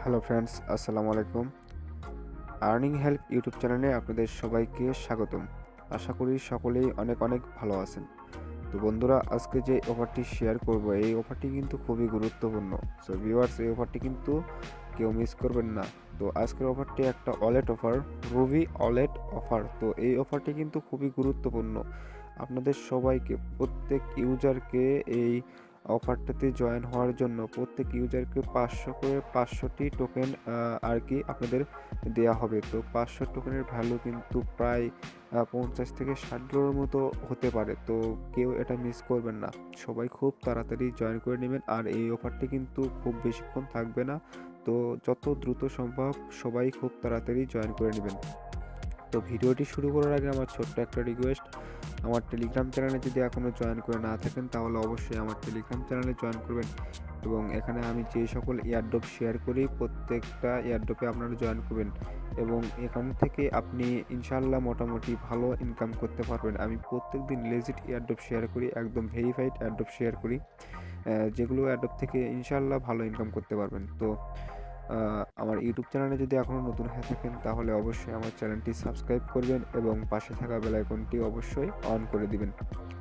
Hello friends, আসসালামু আলাইকুম। Earning help YouTube চ্যানেলে আপনাদের সবাইকে স্বাগতম। আশা করি সকলেই অনেক অনেক ভালো আছেন। তো বন্ধুরা, আজকে যে অফারটি শেয়ার করব, এই অফারটি কিন্তু খুবই গুরুত্বপূর্ণ। সো ভিউয়ার্স, এই অফারটি কিন্তু কেউ মিস করবেন না। তো আজকের অফারটি একটা wallet offer, Ruby wallet offer. তো এই অফারটি কিন্তু খুবই গুরুত্বপূর্ণ। আপনাদের সবাইকে, প্রত্যেক ইউজারকে এই অফারটাতে জয়েন হওয়ার জন্য প্রত্যেক ইউজারকে 500 করে 500টি টোকেন আর কি আপনাদের দেওয়া হবে। তো 500 টোকেনের ভ্যালু কিন্তু প্রায় 50 থেকে $60 মতো হতে পারে। তো কেউ এটা মিস করবেন না, সবাই খুব তাড়াতাড়ি জয়েন করে নেবেন। আর এই অফারটি কিন্তু খুব বেশিক্ষণ থাকবে না, তো যত দ্রুত সম্ভব সবাই খুব তাড়াতাড়ি জয়েন করে নেবেন। তো ভিডিওটি শুরু করার আগে আমার ছোট্ট একটা রিকোয়েস্ট, আমার টেলিগ্রাম চ্যানেলে যদি এখনও জয়েন করে না থাকেন তাহলে অবশ্যই আমার টেলিগ্রাম চ্যানেলে জয়েন করবেন। এবং এখানে আমি যে সকল এয়ারড্রপ শেয়ার করি প্রত্যেকটা এয়ারড্রপে আপনারা জয়েন করবেন, এবং এখান থেকে আপনি ইনশাল্লাহ মোটামুটি ভালো ইনকাম করতে পারবেন। আমি প্রত্যেকদিন লেজিট এয়ারড্রপ শেয়ার করি, একদম ভেরিফাইড এয়ারড্রপ শেয়ার করি, যেগুলো এয়ারড্রপ থেকে ইনশাল্লাহ ভালো ইনকাম করতে পারবেন। তো আমার ইউটিউব চ্যানেলে যদি এখনও নতুন হয়ে থাকেন তাহলে অবশ্যই আমার চ্যানেলটি সাবস্ক্রাইব করবেন এবং পাশে থাকা বেল আইকনটি অবশ্যই অন করে দিবেন।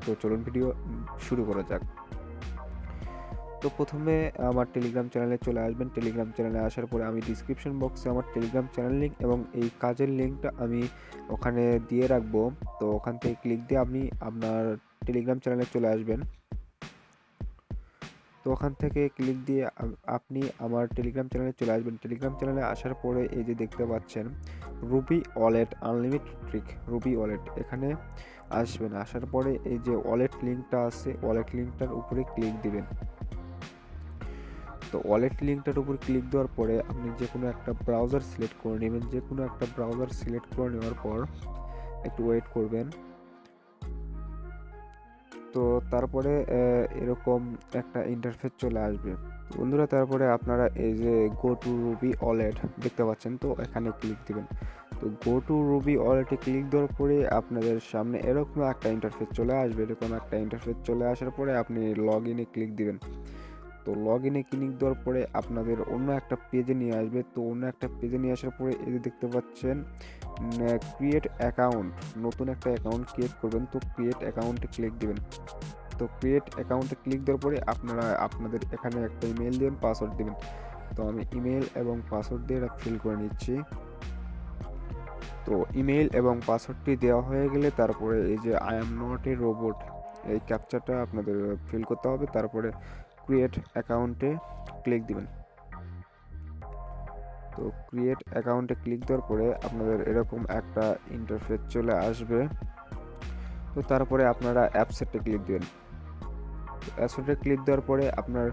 তো চলুন ভিডিও শুরু করা যাক। তো প্রথমে আমার টেলিগ্রাম চ্যানেলে চলে আসবেন। টেলিগ্রাম চ্যানেলে আসার পরে আমি ডিসক্রিপশন বক্সে আমার টেলিগ্রাম চ্যানেল লিঙ্ক এবং এই কাজের লিঙ্কটা আমি ওখানে দিয়ে রাখবো। তো ওখান থেকে ক্লিক দিয়ে আপনি আপনার টেলিগ্রাম চ্যানেলে চলে আসবেন। তো ওখান থেকে ক্লিক দিয়ে আপনি আমার টেলিগ্রাম চ্যানেলে চলে আসবেন। টেলিগ্রাম চ্যানেলে আসার পরে এই যে দেখতে পাচ্ছেন Ruby wallet unlimited trick, Ruby wallet, এখানে আসবেন। আসার পরে এই যে ওয়ালেট লিঙ্কটা আছে, ওয়ালেট লিঙ্কটার উপরে ক্লিক দিবেন। তো ওয়ালেট লিঙ্কটার উপর ক্লিক দেওয়ার পরে আপনি যে কোনো একটা ব্রাউজার সিলেক্ট করে নেবেন। যে কোনো একটা ব্রাউজার সিলেক্ট করে নেওয়ার পর একটু ওয়েট করবেন। তো তারপরে এরকম একটা ইন্টারফেস চলে আসবে বন্ধুরা। তারপরে আপনারা এই যে গো টু রুবি ওয়ালেট দেখতে পাচ্ছেন, তো এখানে ক্লিক দিবেন। তো গো টু রুবি ওয়ালেটে ক্লিক দেওয়ার পরে আপনাদের সামনে এরকম একটা ইন্টারফেস চলে আসবে। এরকম একটা ইন্টারফেস চলে আসার পরে আপনি লগ ইনে ক্লিক দিবেন। তো লগ ইনে ক্লিক দেওয়ার পরে আপনাদের অন্য একটা পেজে নিয়ে আসবে। তো অন্য একটা পেজে নিয়ে আসার পরে এই যে দেখতে পাচ্ছেন ক্রিয়েট অ্যাকাউন্ট, নতুন একটা অ্যাকাউন্ট ক্রিয়েট করবেন। তো ক্রিয়েট অ্যাকাউন্টে ক্লিক দিবেন। তো ক্রিয়েট অ্যাকাউন্টে ক্লিক দেওয়ার পরে আপনারা আপনাদের এখানে একটা ইমেল দিবেন, পাসওয়ার্ড দিবেন। তো আমি ইমেল এবং পাসওয়ার্ড দিয়ে এটা ফিল করে নিচ্ছি। তো ইমেল এবং পাসওয়ার্ডটি দেওয়া হয়ে গেলে তারপরে এই যে I am not a robot, এই ক্যাপচারটা আপনাদের ফিল করতে হবে। তারপরে ক্রিয়েট অ্যাকাউন্টে ক্লিক দিবেন। তো ক্রিয়েট অ্যাকাউন্টে ক্লিক দেওয়ার পরে আপনাদের এরকম একটা ইন্টারফেস চলে আসবে। তো তারপরে আপনারা অ্যাপসেটে ক্লিক দিবেন। অ্যাপসেটে ক্লিক দেওয়ার পরে আপনার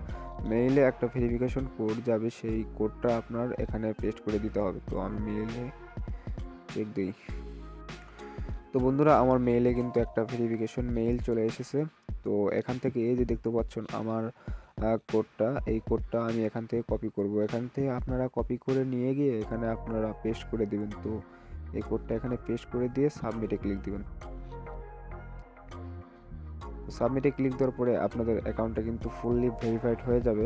মেইলে একটা ভেরিফিকেশন কোড যাবে, সেই কোডটা আপনার এখানে পেস্ট করে দিতে হবে। তো আমি মেইলে চেক দিই। তো বন্ধুরা, আমার মেইলে কিন্তু একটা ভেরিফিকেশন মেইল চলে এসেছে। তো এখান থেকে এই যে দেখতে পাচ্ছেন আমার কোডটা, এই কোডটা আমি এখান থেকে কপি করব। এখান থেকে আপনারা কপি করে নিয়ে গিয়ে এখানে আপনারা পেস্ট করে দিবেন। তো এই কোডটা এখানে পেস্ট করে দিয়ে সাবমিটে ক্লিক দিবেন। সাবমিটে ক্লিক দেওয়ার পরে আপনাদের অ্যাকাউন্টটা কিন্তু ফুললি ভেরিফাইড হয়ে যাবে।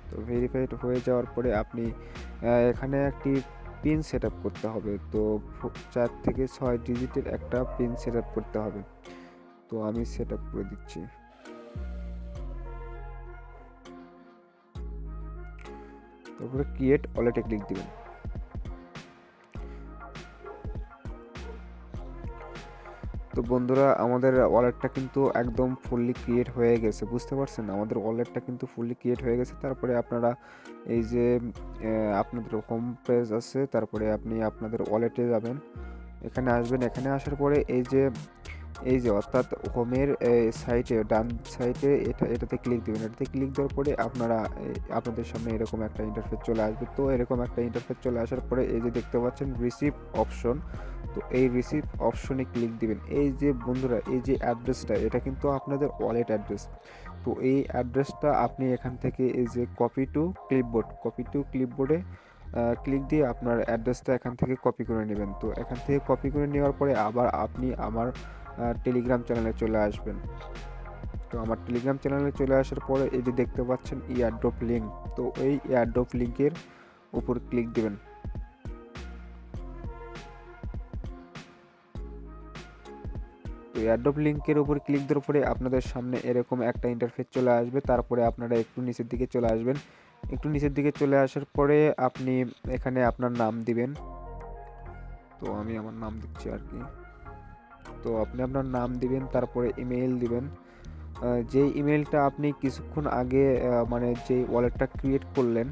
তো ভেরিফাইড হয়ে যাওয়ার পরে আপনি এখানে একটি পিন সেট আপ করতে হবে। তো 4 থেকে 6 ডিজিটের একটা পিন সেট আপ করতে হবে। তো আমি সেট আপ করে দিচ্ছি। তারপরে ক্রিয়েট ওয়ালেটে ক্লিক দিবেন। তো বন্ধুরা, আমাদের ওয়ালেটটা কিন্তু একদম ফুললি ক্রিয়েট হয়ে গেছে, বুঝতে পারছেন? আমাদের ওয়ালেটটা কিন্তু ফুললি ক্রিয়েট হয়ে গেছে। তারপরে আপনারা এই যে আপনাদের হোম পেজ আছে, তারপরে আপনি আপনাদের ওয়ালেটে যাবেন, এখানে আসবেন। এখানে আসার পরে এই যে অর্থাৎ হোমের সাইটে ডান সাইটে এটাতে ক্লিক দিবেন। এটাতে ক্লিক দেওয়ার পরে আপনারা আপনাদের সামনে এরকম একটা ইন্টারফেস চলে আসবে। তো এরকম একটা ইন্টারফেস চলে আসার পরে এই যে দেখতে পাচ্ছেন রিসিভ অপশন, তো এই রিসিভ অপশনে ক্লিক দিবেন। এই যে বন্ধুরা, এই যে অ্যাড্রেসটা, এটা কিন্তু আপনাদের ওয়ালেট অ্যাড্রেস। তো এই অ্যাড্রেসটা আপনি এখান থেকে এই যে কপি টু ক্লিপবোর্ডে ক্লিক দিয়ে আপনার অ্যাড্রেসটা এখান থেকে কপি করে নেবেন। তো এখান থেকে কপি করে নেওয়ার পরে আবার আপনি আমার টেলিগ্রাম চ্যানেলে চলে আসবেন। তো আমার টেলিগ্রাম চ্যানেলে চলে আসার পরে এই যে দেখতে পাচ্ছেন এয়ারড্রপ লিঙ্ক, তো এই এয়ারড্রপ লিঙ্কের উপর ক্লিক দিবেন। তো এয়ারড্রপ লিঙ্কের উপর ক্লিক দেওয়ার পরে আপনাদের সামনে এরকম একটা ইন্টারফেস চলে আসবে। তারপরে আপনারা একটু নিচের দিকে চলে আসবেন। একটু নিচের দিকে চলে আসার পরে আপনি এখানে আপনার নাম দিবেন। তো আমি আমার নাম দিচ্ছি আর কি। তো আপনি আপনার নাম দিবেন, তারপরে ইমেইল দিবেন। যেই ইমেলটা আপনি কিছুক্ষণ আগে মানে যেই ওয়ালেটটা ক্রিয়েট করলেন,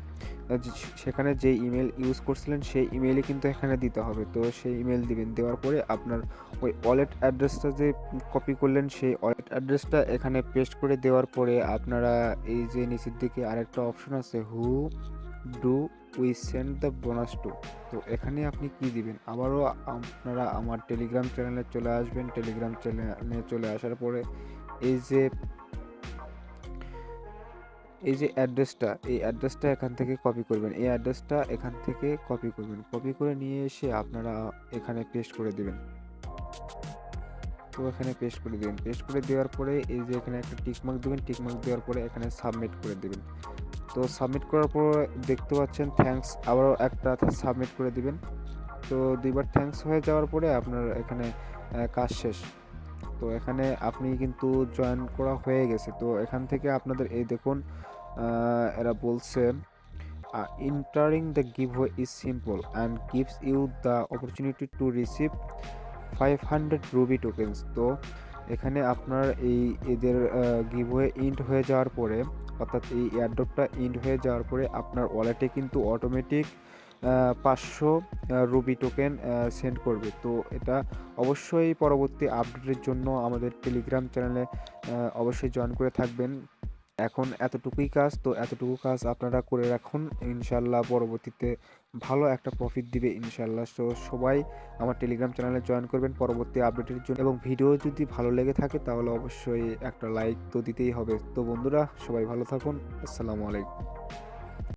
সেখানে যেই ইমেল ইউজ করছিলেন সেই ইমেলই কিন্তু এখানে দিতে হবে। তো সেই ইমেল দিবেন, দেওয়ার পরে আপনার ওই ওয়ালেট অ্যাড্রেসটা যে কপি করলেন সেই ওয়ালেট অ্যাড্রেসটা এখানে পেস্ট করে দেওয়ার পরে আপনারা এই যে নিচের দিকে আরেকটা অপশন আছে, who do we send the bonus to. তো এখানে আপনি কি দিবেন, আবারও আপনারা আমার টেলিগ্রাম চ্যানেলে চলে আসবেন। টেলিগ্রাম চ্যানেলে চলে আসার পরে এই যে অ্যাড্রেসটা, এই অ্যাড্রেসটা এখান থেকে কপি করবেন। এই অ্যাড্রেসটা এখান থেকে কপি করবেন, কপি করে নিয়ে এসে আপনারা এখানে পেস্ট করে দিবেন। তো এখানে পেস্ট করে দিবেন, পেস্ট করে দেওয়ার পরে এই যে এখানে একটা টিকমার্ক দিবেন, টিকমার্ক দেওয়ার পরে এখানে সাবমিট করে দিবেন। তো সাবমিট করার পর দেখতে পাচ্ছেন থ্যাঙ্কস, আবারও একটা সাবমিট করে দিবেন। তো দুইবার থ্যাঙ্কস হয়ে যাওয়ার পরে আপনার এখানে কাজ শেষ। তো এখানে আপনি কিন্তু জয়েন করা হয়ে গেছে। তো এখান থেকে আপনাদের এই দেখুন এরা বলছে entering the giveaway is simple and gives you the opportunity to receive 500 Ruby tokens। তো এখানে আপনার এদের গিভওয়ে ইন্ড হয়ে যাওয়ার পরে, অর্থাৎ এই এয়ারড্রপটা ইন্ড হয়ে যাওয়ার পরে আপনার ওয়ালেটে কিন্তু অটোমেটিক 500 রুবি টোকেন সেন্ড করবে। তো এটা অবশ্যই পরবর্তী আপডেটের জন্য আমাদের টেলিগ্রাম চ্যানেলে অবশ্যই জয়েন করে থাকবেন। এখন এতটুকুই কাজ, তো এতটুকু কাজ আপনারা করে রাখুন, ইনশাল্লাহ পরবর্তীতে ভালো একটা প্রফিট দিবে ইনশাল্লাহ। তো সবাই আমার টেলিগ্রাম চ্যানেলে জয়েন করবেন পরবর্তী আপডেটের জন্য, এবং ভিডিও যদি ভালো লেগে থাকে তাহলে অবশ্যই একটা লাইক তো দিতেই হবে। তো বন্ধুরা সবাই ভালো থাকুন, আসসালামু আলাইকুম।